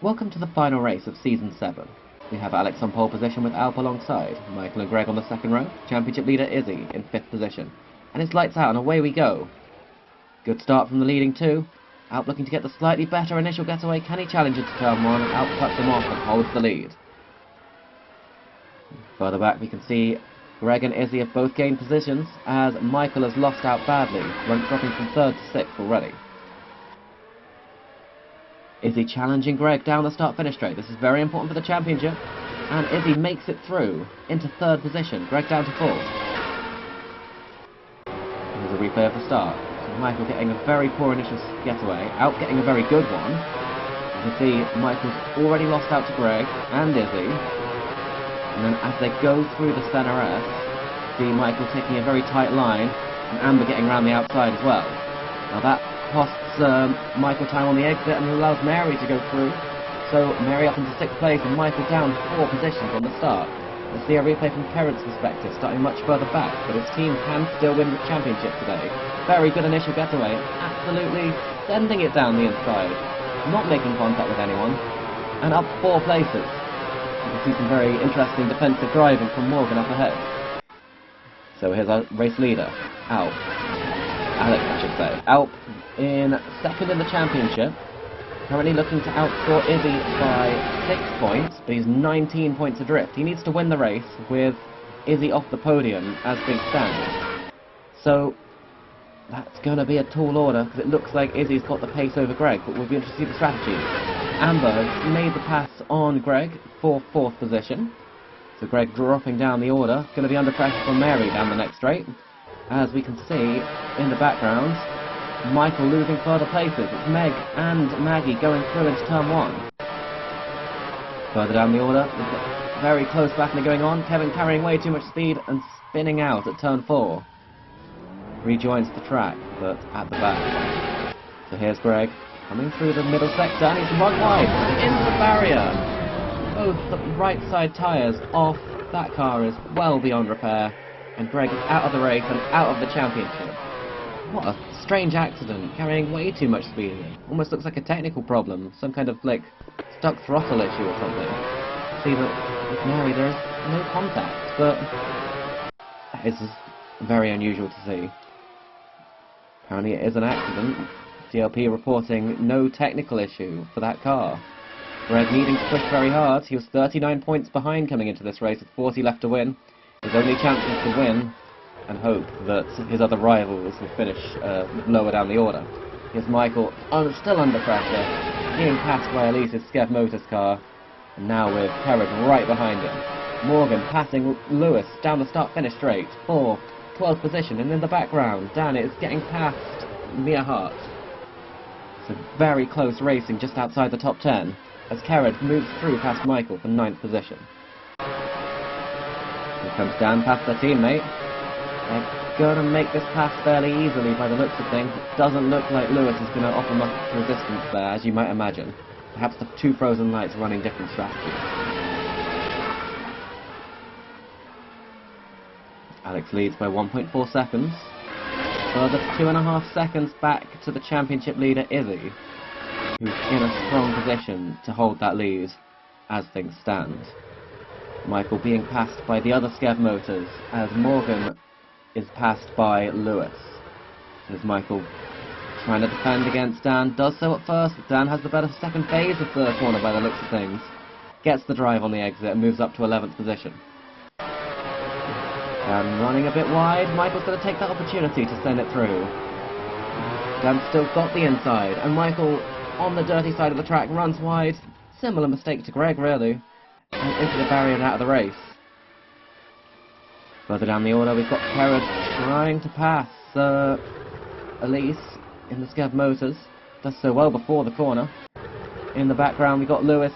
Welcome to the final race of Season 7. We have Alex on pole position with Alp alongside, Michael and Greg on the second row, championship leader Izzy in 5th position. And it's lights out and away we go. Good start from the leading two. Alp looking to get the slightly better initial getaway. Can he challenge into turn 1? Alp cuts him off and holds the lead. Further back we can see Greg and Izzy have both gained positions as Michael has lost out badly, dropping from 3rd to 6th already. Izzy challenging Greg down the start-finish straight. This is very important for the championship. And Izzy makes it through into 3rd position. Greg down to 4th. Here's a replay of the start. So Michael getting a very poor initial getaway. Alp getting a very good one. You can see Michael's already lost out to Greg and Izzy. And then as they go through the centre S, see Michael taking a very tight line. And Amber getting around the outside as well. Now that costs Michael time on the exit and allows Mary to go through. So Mary up into 6th place and Michael down 4 positions on the start. Let's see a replay from Kerritt's perspective, starting much further back, but his team can still win the championship today. Very good initial getaway, absolutely sending it down the inside, not making contact with anyone, and up 4 places. You can see some very interesting defensive driving from Morgan up ahead. So here's our race leader, Alp. Alex, I should say. Alp in 2nd in the championship, currently looking to outscore Izzy by 6 points, but he's 19 points adrift. He needs to win the race with Izzy off the podium as things stand. So that's going to be a tall order, because it looks like Izzy's got the pace over Greg, but we'll be interested to see the strategy. Amber has made the pass on Greg for 4th position, so Greg dropping down the order, going to be under pressure from Mary down the next straight. As we can see in the background, Michael losing further places. It's Meg and Maggie going through into turn 1. Further down the order, we've got very close battling going on. Kevin carrying way too much speed and spinning out at turn 4. Rejoins the track, but at the back. So here's Greg coming through the middle sector, and he's run wide and into the barrier. Both the right side tyres off. That car is well beyond repair. And Greg is out of the race and out of the championship. What a strange accident, carrying way too much speed. Almost looks like a technical problem, some kind of, like, stuck throttle issue or something. See that with Mary there is no contact, but this is very unusual to see. Apparently it is an accident. DLP reporting no technical issue for that car. Greg needing to push very hard. He was 39 points behind coming into this race with 40 left to win. His only chance is to win and hope that his other rivals will finish lower down the order. Here's Michael still under pressure, being passed by Elise's Skev Motors car, and now with Kerrod right behind him. Morgan passing Lewis down the start-finish straight for 12th position, and in the background, Dan is getting past Mia Hart. So very close racing just outside the top 10, as Kerrod moves through past Michael for 9th position. Here comes Dan past their teammate. They're going to make this pass fairly easily by the looks of things. It doesn't look like Lewis is going to offer much resistance there, as you might imagine. Perhaps the 2 frozen lights running different strategies. Alex leads by 1.4 seconds. Further 2.5 seconds back to the championship leader Izzy, who's in a strong position to hold that lead as things stand. Michael being passed by the other Skev Motors as Morgan is passed by Lewis. There's Michael trying to defend against Dan, does so at first, but Dan has the better second phase of the corner by the looks of things. Gets the drive on the exit and moves up to 11th position. Dan running a bit wide, Michael's going to take that opportunity to send it through. Dan's still got the inside, and Michael on the dirty side of the track runs wide. Similar mistake to Greg really. And into the barrier and out of the race. Further down the order, we've got Kerrod trying to pass Elise in the Skev Motors. Does so well before the corner. In the background, we've got Lewis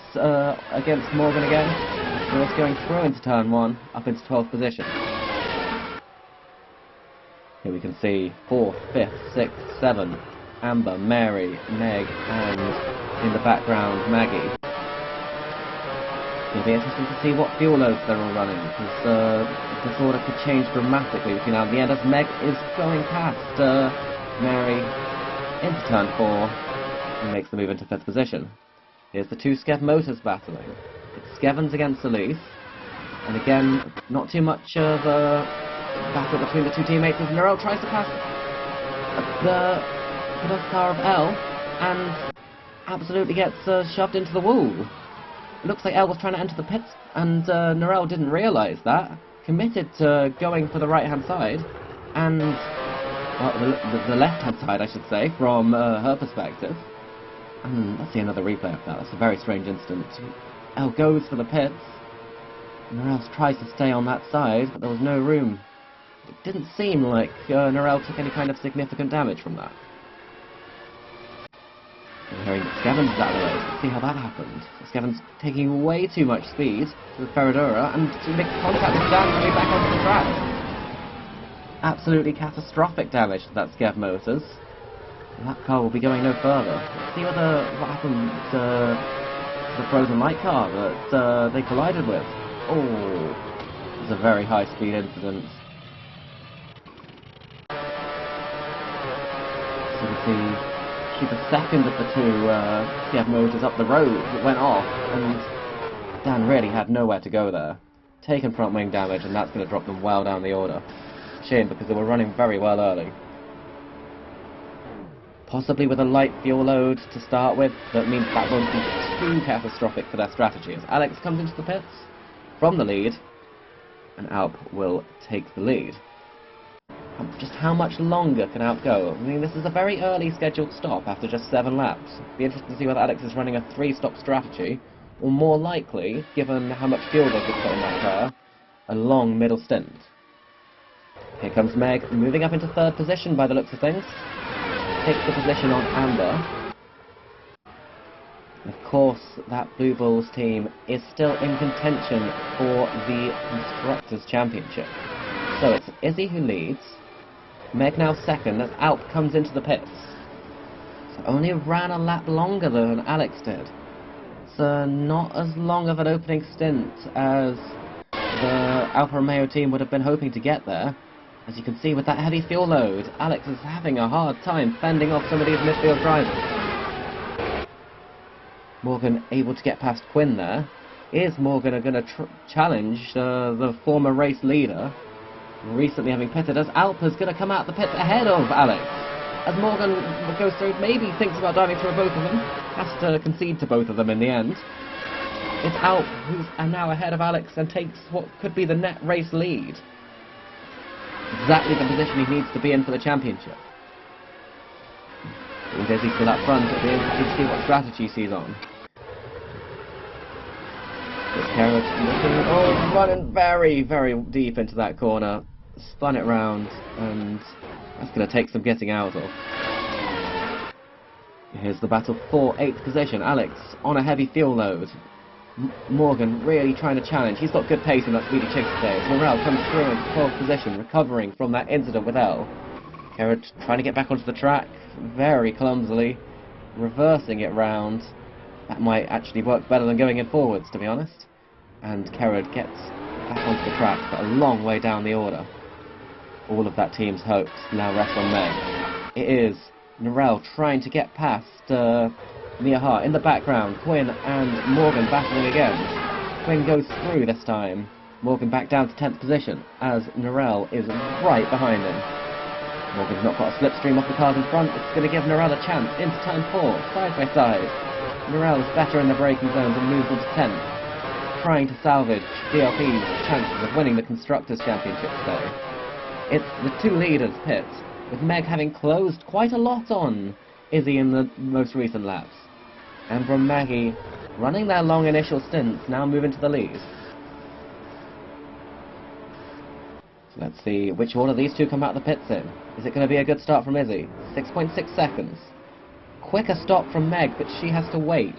against Morgan again. Lewis going through into turn 1, up into 12th position. Here we can see 4th, 5th, 6th, 7th, Amber, Mary, Meg, and in the background, Maggie. It'll be interesting to see what fuel loads they're all running, because this order could change dramatically between now and the end, as Meg is going past Mary into turn 4 and makes the move into 5th position. Here's the two Skev motors battling. It's Skevins against Elise. And again, not too much of a battle between the two teammates as Narelle tries to pass the car of Elle and absolutely gets shoved into the wall. It looks like Elle was trying to enter the pits and Narelle didn't realise that. Committed to going for the right-hand side and, well, the left-hand side I should say, from her perspective. And let's see another replay of that. That's a very strange incident. Elle goes for the pits. Narelle tries to stay on that side, but there was no room. It didn't seem like Narelle took any kind of significant damage from that. And hearing that Skevins is out of the way, let's see how that happened. Skevins taking way too much speed with Ferradura and to make contact with Dan coming back onto the track. Absolutely catastrophic damage to that Skev motors. And that car will be going no further. Let's see what happened to the Frozen Light car that they collided with. Oh, it's a very high-speed incident. So we see the second of the two Skev motors up the road that went off, and Dan really had nowhere to go there. Taken front wing damage, and that's going to drop them well down the order. Shame, because they were running very well early. Possibly with a light fuel load to start with, that means that won't be too catastrophic for their strategy, as Alex comes into the pits from the lead, and Alp will take the lead. Just how much longer can Alp go? I mean, this is a very early scheduled stop after just 7 laps. It'll be interesting to see whether Alex is running a 3-stop strategy, or more likely, given how much fuel they've put in that car, a long middle stint. Here comes Meg, moving up into 3rd position by the looks of things. Takes the position on Amber. Of course, that Blue Bulls team is still in contention for the Constructors' Championship. So it's Izzy who leads, Meg now 2nd as Alp comes into the pits. So only ran a lap longer than Alex did. So not as long of an opening stint as the Alfa Romeo team would have been hoping to get there. As you can see with that heavy fuel load, Alex is having a hard time fending off some of these midfield drivers. Morgan able to get past Quinn there. Is Morgan going to challenge the former race leader, recently having pitted, as Alpa's going to come out the pits ahead of Alex? As Morgan goes through, maybe thinks about diving through both of them, has to concede to both of them in the end. It's Alp who's now ahead of Alex and takes what could be the net race lead. Exactly the position he needs to be in for the championship. With Izzy still up front, it'll be interesting to see what strategy he's on. Running very, very deep into that corner, spun it round, and that's going to take some getting out of. Here's the battle for 8th position. Alex on a heavy fuel load. Morgan really trying to challenge. He's got good pace in that speedy chase today. Morel comes through into 12th position, recovering from that incident with Elle. Kerrod trying to get back onto the track, very clumsily, reversing it round. That might actually work better than going in forwards, to be honest. And Kerrod gets back onto the track, but a long way down the order. All of that team's hopes now rest on Meg. It is Narelle trying to get past Mia Hart. In the background, Quinn and Morgan battling again. Quinn goes through this time. Morgan back down to 10th position, as Narelle is right behind him. Morgan's not got a slipstream off the cars in front. It's going to give Narelle a chance into turn 4, side by side. Narelle is better in the braking zones and moves into 10th, trying to salvage DLP's chances of winning the Constructors' Championship today. It's the two leaders pit, with Meg having closed quite a lot on Izzy in the most recent laps. And from Maggie, running their long initial stints, now moving to the lead. So let's see which order these two come out of the pits in. Is it going to be a good start from Izzy? 6.6 seconds. Quicker stop from Meg, but she has to wait.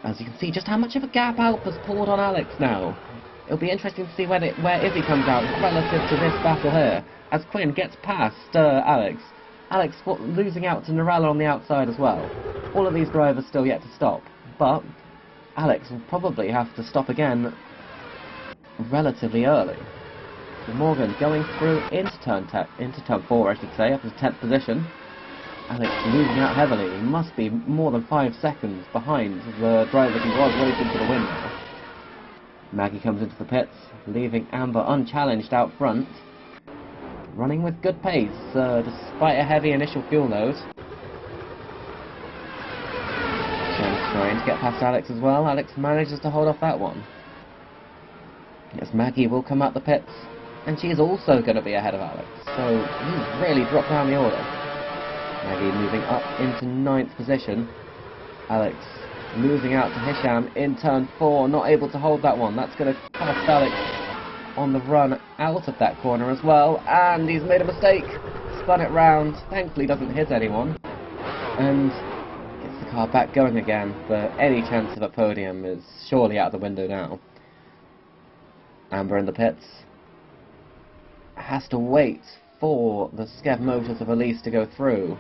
As you can see, just how much of a gap Alp has pulled on Alex now. It'll be interesting to see where Izzy comes out relative to this battle here, as Quinn gets past Alex. Alex losing out to Narelle on the outside as well. All of these drivers still yet to stop, but Alex will probably have to stop again relatively early. So Morgan going through into turn 4, I should say, up to 10th position. Alex losing out heavily. He must be more than 5 seconds behind the driver he was racing for the win now. Maggie comes into the pits, leaving Amber unchallenged out front. Running with good pace, despite a heavy initial fuel load. Shem's trying to get past Alex as well. Alex manages to hold off that one. Yes, Maggie will come out the pits, and she is also going to be ahead of Alex, so he's really dropped down the order. Maggie moving up into 9th position. Alex losing out to Hisham in turn 4, not able to hold that one. That's going to cost Alex on the run out of that corner as well, and he's made a mistake. Spun it round, thankfully doesn't hit anyone, and gets the car back going again, but any chance of a podium is surely out of the window now. Amber in the pits has to wait for the Skev Motors of Elise to go through,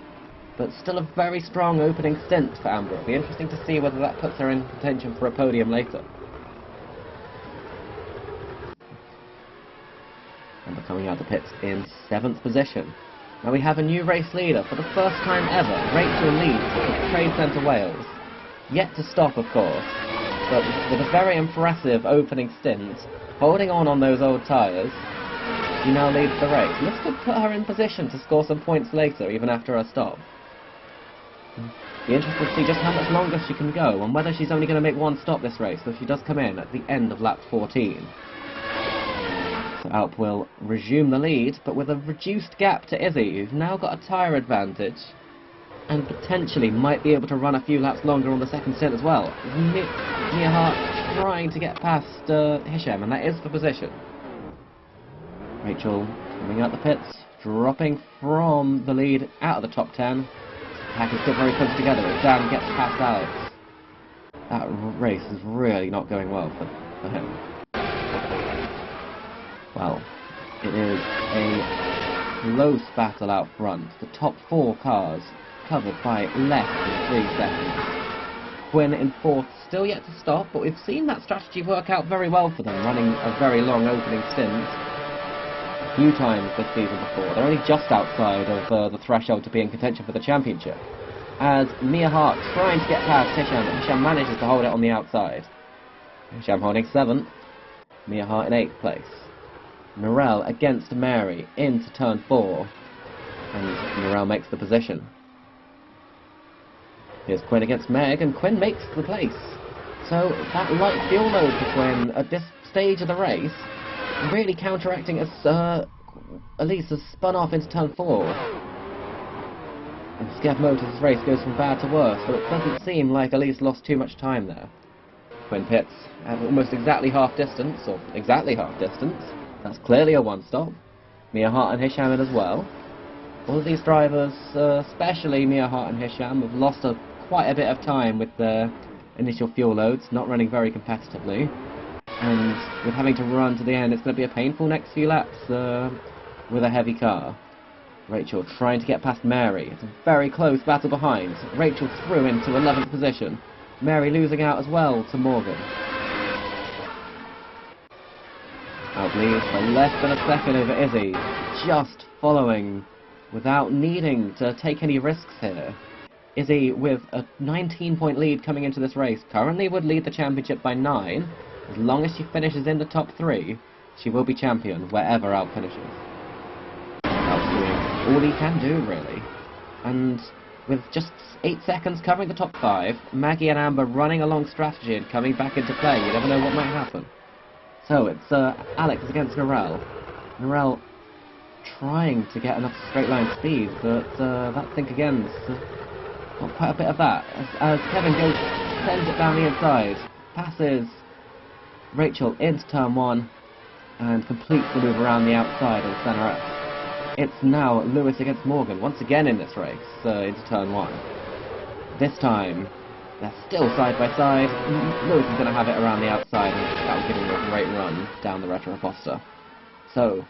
but still a very strong opening stint for Amber. It'll be interesting to see whether that puts her in contention for a podium later. Amber coming out of the pits in 7th position. Now we have a new race leader for the first time ever. Rachel leads for Trade Centre Wales. Yet to stop, of course, but with a very impressive opening stint, holding on those old tyres, she now leads the race. And this could put her in position to score some points later, even after her stop. Be interested to see just how much longer she can go, and whether she's only going to make one stop this race, so she does come in at the end of lap 14. So Alp will resume the lead, but with a reduced gap to Izzy, who's now got a tyre advantage, and potentially might be able to run a few laps longer on the second stint as well. Mia Hart trying to get past Hisham, and that is the position. Rachel coming out the pits, dropping from the lead out of the top 10. Pack is still very close together, but Dan gets past Alex. That race is really not going well for him. Well, it is a close battle out front. The top 4 cars covered by less than 3 seconds. Quinn in 4th, still yet to stop, but we've seen that strategy work out very well for them, running a very long opening stint a few times this season before. They're only just outside of the threshold to be in contention for the championship, as Mia Hart trying to get past Hisham, but Hisham manages to hold it on the outside. Hisham holding 7th, Mia Hart in 8th place. Norell against Mary into turn 4, and Norell makes the position. Here's Quinn against Meg, and Quinn makes the place. So that light fuel load for Quinn at this stage of the race really counteracting as Elise has spun off into turn 4. And Skev Motors' race goes from bad to worse, so it doesn't seem like Elise lost too much time there. Quinn pits at almost exactly half distance, or exactly half distance. That's clearly a one-stop. Mia Hart and Hisham in as well. All of these drivers, especially Mia Hart and Hisham, have lost quite a bit of time with their initial fuel loads, not running very competitively. And with having to run to the end, it's going to be a painful next few laps with a heavy car. Rachel trying to get past Mary. It's a very close battle behind. Rachel through into 11th position. Mary losing out as well to Morgan. Out leads by less than a second over Izzy, just following without needing to take any risks here. Izzy with a 19-point lead coming into this race, currently would lead the championship by 9. As long as she finishes in the top 3, she will be champion wherever Alp finishes. Alp's doing all he can do, really. And with just 8 seconds covering the top 5, Maggie and Amber running along strategy and coming back into play. You never know what might happen. So it's Alex against Norell. Norell trying to get enough straight line speed, but that think again, got quite a bit of that. As Kevin goes, sends it down the inside, passes Rachel into turn 1, and completes the move around the outside on centre S. It's now Lewis against Morgan, once again in this race, into turn 1. This time, they're still side by side. Lewis is going to have it around the outside, and that will give him a great run down the Retroposta. So,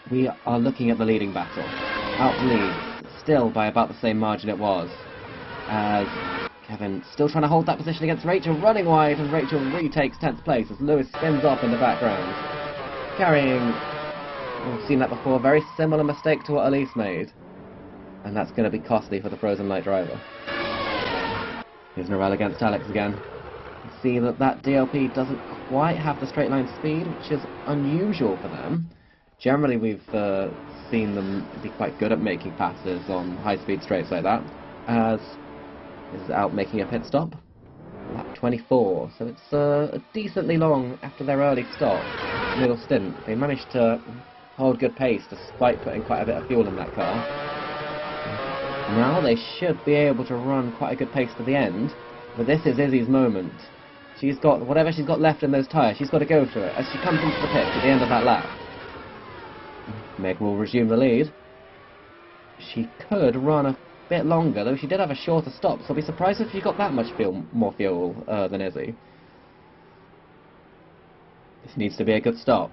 we are looking at the leading battle. Alp leads, still by about the same margin it was, as Kevin still trying to hold that position against Rachel, running wide, and Rachel retakes 10th place as Lewis spins off in the background. Carrying, we've seen that before, very similar mistake to what Elise made. And that's going to be costly for the Frozen Light driver. Here's Narelle against Alex again. You see that DLP doesn't quite have the straight line speed, which is unusual for them. Generally, we've seen them be quite good at making passes on high-speed straights like that, as is out making a pit stop. Lap 24, so it's a decently long after their early stop, middle stint. They managed to hold good pace despite putting quite a bit of fuel in that car. Now they should be able to run quite a good pace to the end, but this is Izzy's moment. She's got whatever she's got left in those tyres, she's got to go for it as she comes into the pit at the end of that lap. Meg will resume the lead. She could run a bit longer, though she did have a shorter stop, so I'll be surprised if she got that much more fuel than Izzy. This needs to be a good stop.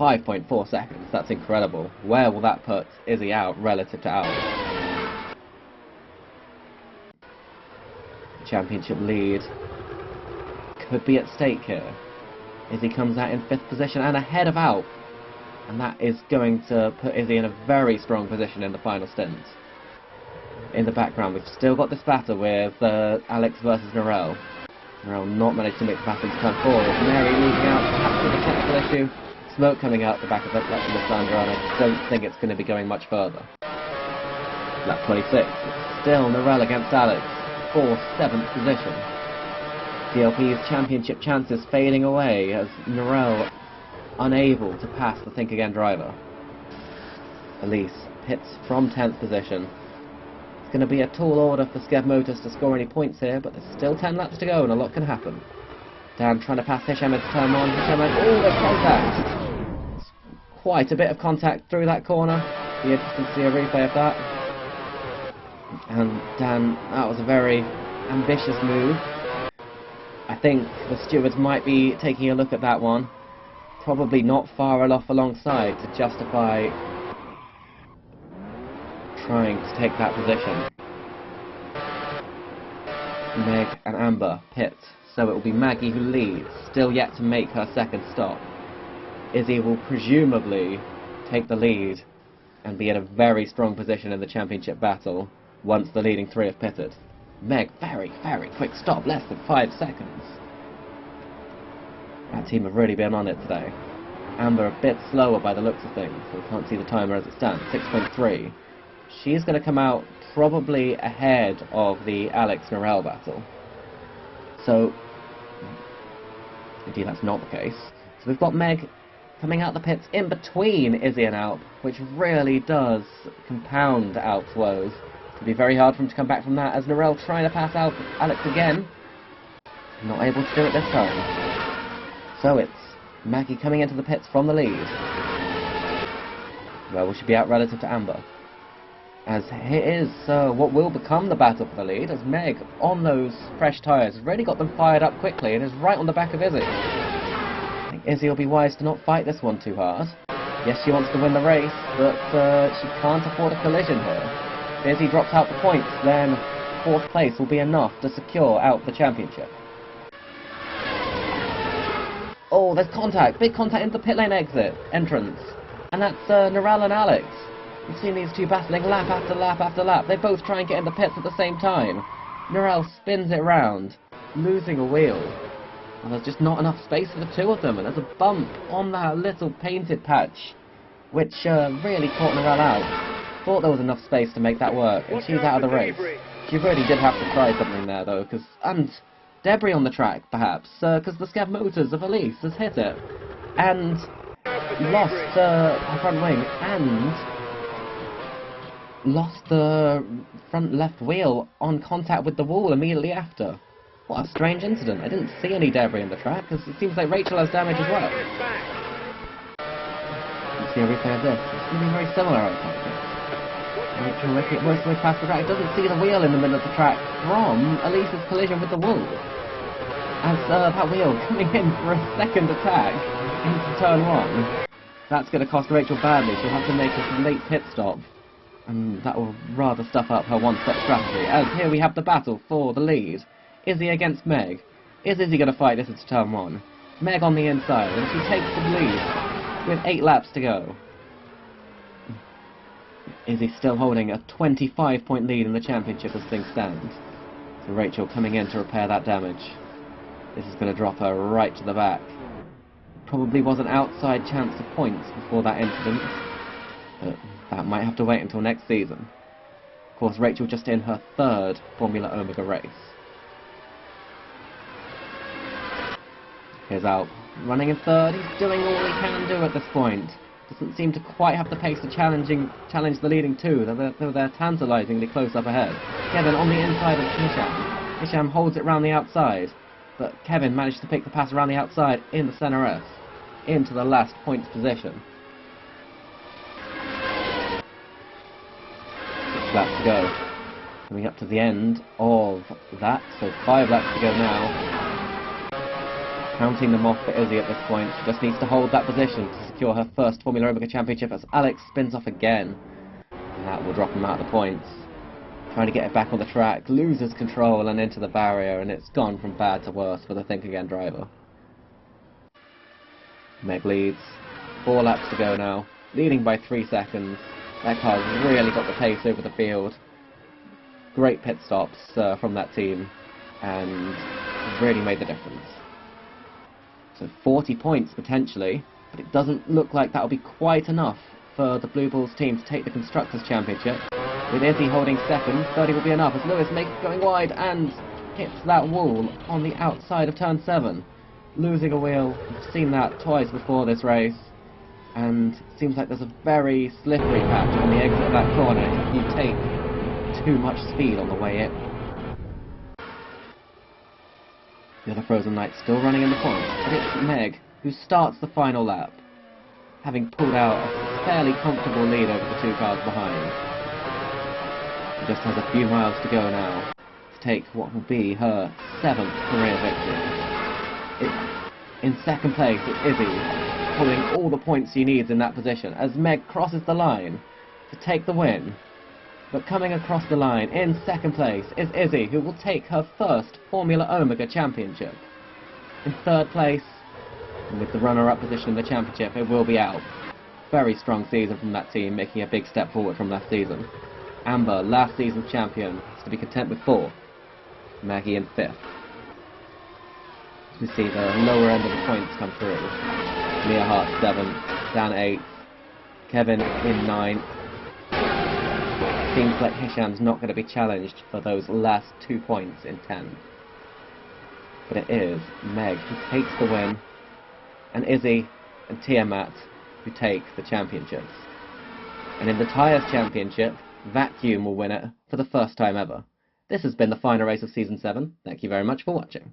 5.4 seconds, that's incredible. Where will that put Izzy out relative to Al? Championship lead could be at stake here. Izzy comes out in 5th position and ahead of Alp. And that is going to put Izzy in a very strong position in the final stint. In the background, we've still got this battle with Alex versus Narelle. Narelle not managed to make the pass into turn 4. Mary losing out, perhaps with a technical issue. Smoke coming out the back of Lysandra, and I don't think it's going to be going much further. Lap 26, it's still Narelle against Alex for 7th position. DLP's championship chances fading away as Narelle unable to pass the Think Again driver. Elise pits from 10th position. It's going to be a tall order for Skev Motors to score any points here, but there's still 10 laps to go and a lot can happen. Dan trying to pass Hisham into turn 1. Hisham, oh, there's contact! Quite a bit of contact through that corner. Be interesting to see a replay of that. And Dan, that was a very ambitious move. I think the stewards might be taking a look at that one. Probably not far off alongside to justify trying to take that position. Meg and Amber pit, so it will be Maggie who leads, still yet to make her second stop. Izzy will presumably take the lead and be in a very strong position in the championship battle once the leading 3 have pitted. Meg, very, very quick stop, less than 5 seconds. That team have really been on it today. Amber a bit slower by the looks of things, so we can't see the timer as it stands, 6.3. She's going to come out probably ahead of the Alex-Narelle battle. So, indeed that's not the case. So we've got Meg coming out the pits in between Izzy and Alp, which really does compound Alp's woes. It'll be very hard for him to come back from that, as Narelle trying to pass Alex again. Not able to do it this time. So it's Maggie coming into the pits from the lead. Where will she be out relative to Amber? As it is what will become the battle for the lead, as Meg, on those fresh tyres, has really got them fired up quickly and is right on the back of Izzy. I think Izzy will be wise to not fight this one too hard. Yes, she wants to win the race, but she can't afford a collision here. If Izzy drops out the points, then 4th place will be enough to secure out the championship. Oh, there's contact! Big contact into the pit lane entrance. And that's Narelle and Alex. We've seen these two battling lap after lap after lap. They both try and get in the pits at the same time. Narelle spins it round, losing a wheel. And there's just not enough space for the two of them. And there's a bump on that little painted patch, which really caught Narelle out. Thought there was enough space to make that work, and she's out of the race. She really did have to try something there, though, and debris on the track, perhaps, because the Skev Motors of Elise has hit it, and lost her front wing, and lost the front left wheel on contact with the wall immediately after. What a strange incident. I didn't see any debris in the track, because it seems like Rachel has damage as well. Let's see a replay of this. It's going to be very similar, I think. Rachel working her way past the track, doesn't see the wheel in the middle of the track from Elise's collision with the wall. As that wheel coming in for a second attack into turn 1. That's going to cost Rachel badly. She'll have to make a late pit stop. And that will rather stuff up her one-stop strategy. As here we have the battle for the lead. Izzy against Meg. Is Izzy going to fight this into turn 1? Meg on the inside, and she takes the lead with 8 laps to go. Izzy still holding a 25-point lead in the championship as things stand. So Rachel coming in to repair that damage. This is going to drop her right to the back. Probably was an outside chance of points before that incident, but that might have to wait until next season. Of course, Rachel just in her 3rd Formula Omega race. Here's Alp, running in 3rd. He's doing all he can do at this point. Doesn't seem to quite have the pace to challenge the leading 2, though they're tantalisingly close up ahead. Kevin on the inside of Hisham. Hisham holds it round the outside, but Kevin managed to pick the pass around the outside in the centre S, into the last points position. 6 laps to go. Coming up to the end of that, so 5 laps to go now. Counting them off for Izzy at this point. She just needs to hold that position to secure her 1st Formula Omega Championship as Alex spins off again. And that will drop him out of the points. Trying to get it back on the track, loses control and into the barrier, and it's gone from bad to worse for the Think Again driver. Meg leads. 4 laps to go now, leading by 3 seconds. That car's really got the pace over the field. Great pit stops from that team, and really made the difference. So 40 points potentially, but it doesn't look like that'll be quite enough for the Blue Bulls team to take the Constructors' Championship. With Izzy holding 2nd, 30 will be enough as Lewis makes it going wide and hits that wall on the outside of turn 7. Losing a wheel, we've seen that twice before this race, and it seems like there's a very slippery patch on the exit of that corner if you take too much speed on the way in. The other Frozen Knight still running in the points, but it's Meg who starts the final lap, having pulled out a fairly comfortable lead over the 2 cars behind. She just has a few miles to go now to take what will be her 7th career victory. In 2nd place is Izzy, holding all the points she needs in that position as Meg crosses the line to take the win. But coming across the line in 2nd place is Izzy, who will take her 1st Formula Omega Championship. In 3rd place, and with the runner-up position in the championship, it will be Alp. Very strong season from that team, making a big step forward from last season. Amber, last season's champion, is to be content with 4th. Maggie in 5th. As we see the lower end of the points come through. Mia Hart 7th, Dan 8th, Kevin in 9th. Seems like Hisham's not going to be challenged for those last 2 points in 10th. But it is Meg who takes the win, and Izzy and Tiamat who take the championships. And in the Tyres Championship, Vacuum will win it for the 1st time ever. This has been the final race of Season 7. Thank you very much for watching.